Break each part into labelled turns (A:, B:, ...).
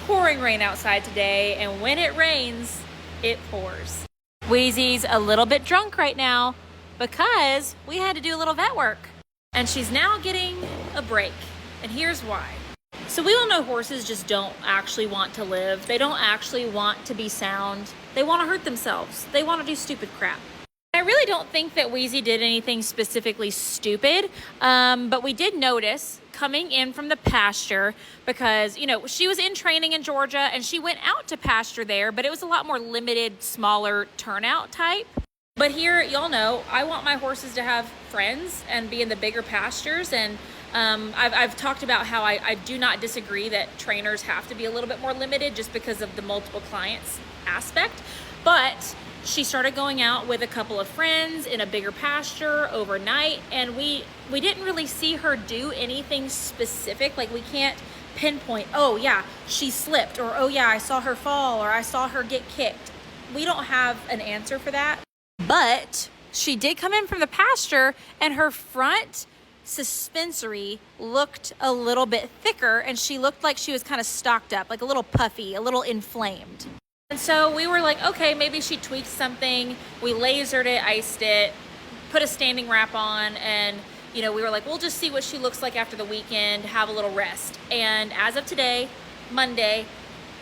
A: pouring rain outside today, and when it rains, it pours. Wheezy's a little bit drunk right now because we had to do a little vet work, and she's now getting a break, and here's why. So we all know horses just don't actually want to live. They don't actually want to be sound. They want to hurt themselves. They want to do stupid crap. I really don't think that Wheezy did anything specifically stupid, but we did notice coming in from the pasture because, you know, she was in training in Georgia and she went out to pasture there, but it was a lot more limited, smaller turnout type. But here, y'all know, I want my horses to have friends and be in the bigger pastures. And I've talked about how I do not disagree that trainers have to be a little bit more limited just because of the multiple clients aspect. But she started going out with a couple of friends in a bigger pasture overnight, and we didn't really see her do anything specific. Like, we can't pinpoint, oh yeah, she slipped, or oh yeah, I saw her fall, or I saw her get kicked. We don't have an answer for that. But she did come in from the pasture, and her front suspensory looked a little bit thicker, and she looked like she was kind of stocked up, like a little puffy, a little inflamed. And so we were like, okay, maybe she tweaked something. We lasered it, iced it, put a standing wrap on, and we were like, we'll just see what she looks like after the weekend, have a little rest. And as of today, Monday,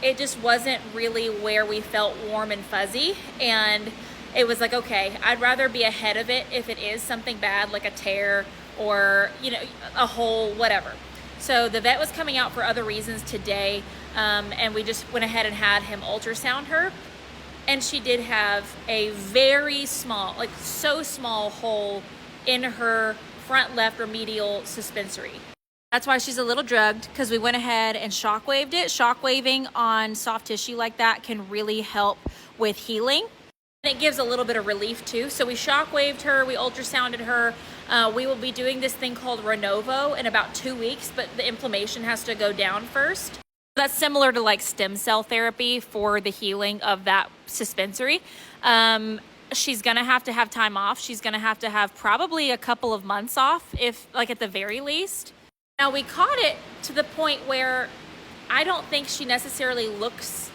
A: it just wasn't really where we felt warm and fuzzy. And it was like, okay, I'd rather be ahead of it if it is something bad, like a tear or, a hole, whatever. So the vet was coming out for other reasons today, and we just went ahead and had him ultrasound her. And she did have a very small, like so small hole in her front left remedial suspensory. That's why she's a little drugged, because we went ahead and shockwaved it. Shockwaving on soft tissue like that can really help with healing. And it gives a little bit of relief too. So we shockwaved her, we ultrasounded her. We will be doing this thing called Renovo in about 2 weeks, but the inflammation has to go down first. That's similar to like stem cell therapy for the healing of that suspensory. She's gonna have to have time off. She's gonna have to have probably a couple of months off, if like at the very least. Now we caught it to the point where I don't think she necessarily looks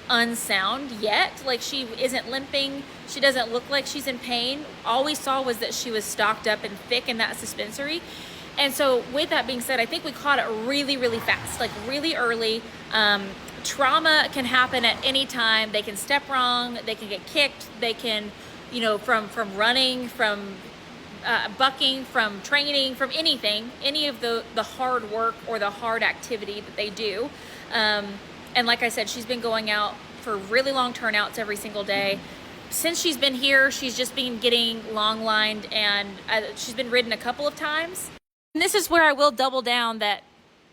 A: unsound yet. Like, she isn't limping. She doesn't look like she's in pain. All we saw was that she was stocked up and thick in that suspensory. And so with that being said, I think we caught it really, really fast, like really early. Trauma can happen at any time. They can step wrong. They can get kicked. They can, from running, from bucking, from training, from anything, any of the hard work or the hard activity that they do. And like I said, she's been going out for really long turnouts every single day. Since she's been here, she's just been getting long lined, and she's been ridden a couple of times. And this is where I will double down that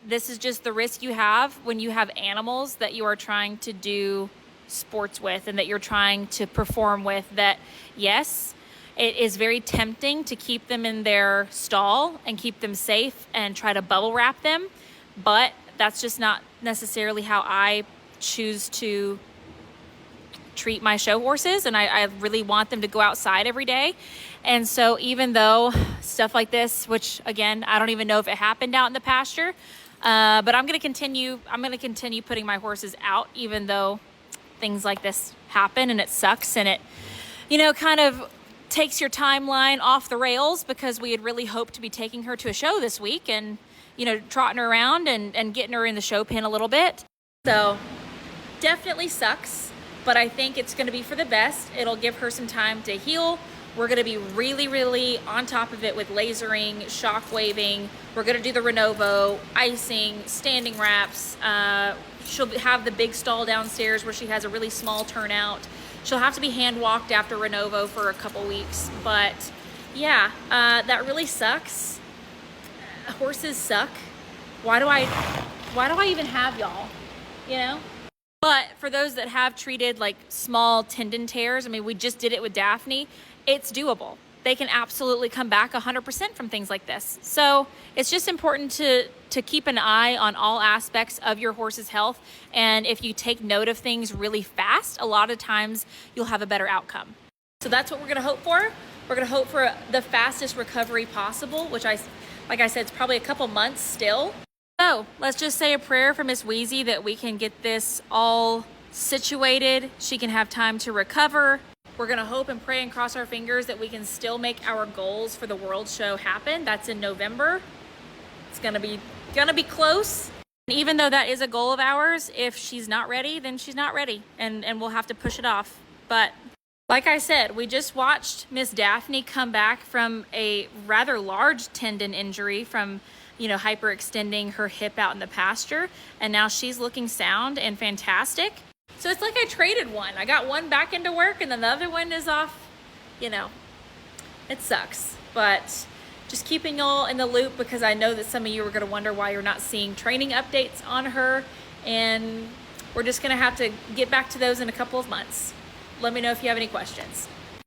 A: this is just the risk you have when you have animals that you are trying to do sports with and that you're trying to perform with. That, yes, it is very tempting to keep them in their stall and keep them safe and try to bubble wrap them, but that's just not necessarily how I choose to treat my show horses, and I really want them to go outside every day. And so even though stuff like this, which again, I don't even know if it happened out in the pasture, but I'm going to continue putting my horses out, even though things like this happen, and it sucks, and it, kind of takes your timeline off the rails, because we had really hoped to be taking her to a show this week and, trotting her around and getting her in the show pen a little bit. So definitely sucks, but I think it's going to be for the best. It'll give her some time to heal. We're going to be really, really on top of it with lasering, shock waving. We're going to do the Renovo, icing, standing wraps. She'll have the big stall downstairs where she has a really small turnout. She'll have to be hand walked after Renovo for a couple weeks. But yeah, that really sucks. Horses suck. Why do I even have y'all? But for those that have treated like small tendon tears, I mean, we just did it with Daphne. It's doable. They can absolutely come back 100% from things like this. So it's just important to keep an eye on all aspects of your horse's health. And if you take note of things really fast, a lot of times you'll have a better outcome. So that's what we're going to hope for. We're going to hope for the fastest recovery possible, which like I said, it's probably a couple months still. So let's just say a prayer for Miss Wheezy that we can get this all situated. She can have time to recover. We're gonna hope and pray and cross our fingers that we can still make our goals for the World Show happen. That's in November. It's gonna be close. And even though that is a goal of ours, if she's not ready, then she's not ready, and we'll have to push it off. But like I said, we just watched Miss Daphne come back from a rather large tendon injury from, you know, hyperextending her hip out in the pasture, and now she's looking sound and fantastic. So it's like I traded one. I got one back into work and then the other one is off. You know, it sucks, but just keeping y'all in the loop, because I know that some of you are going to wonder why you're not seeing training updates on her, and we're just going to have to get back to those in a couple of months. Let me know if you have any questions.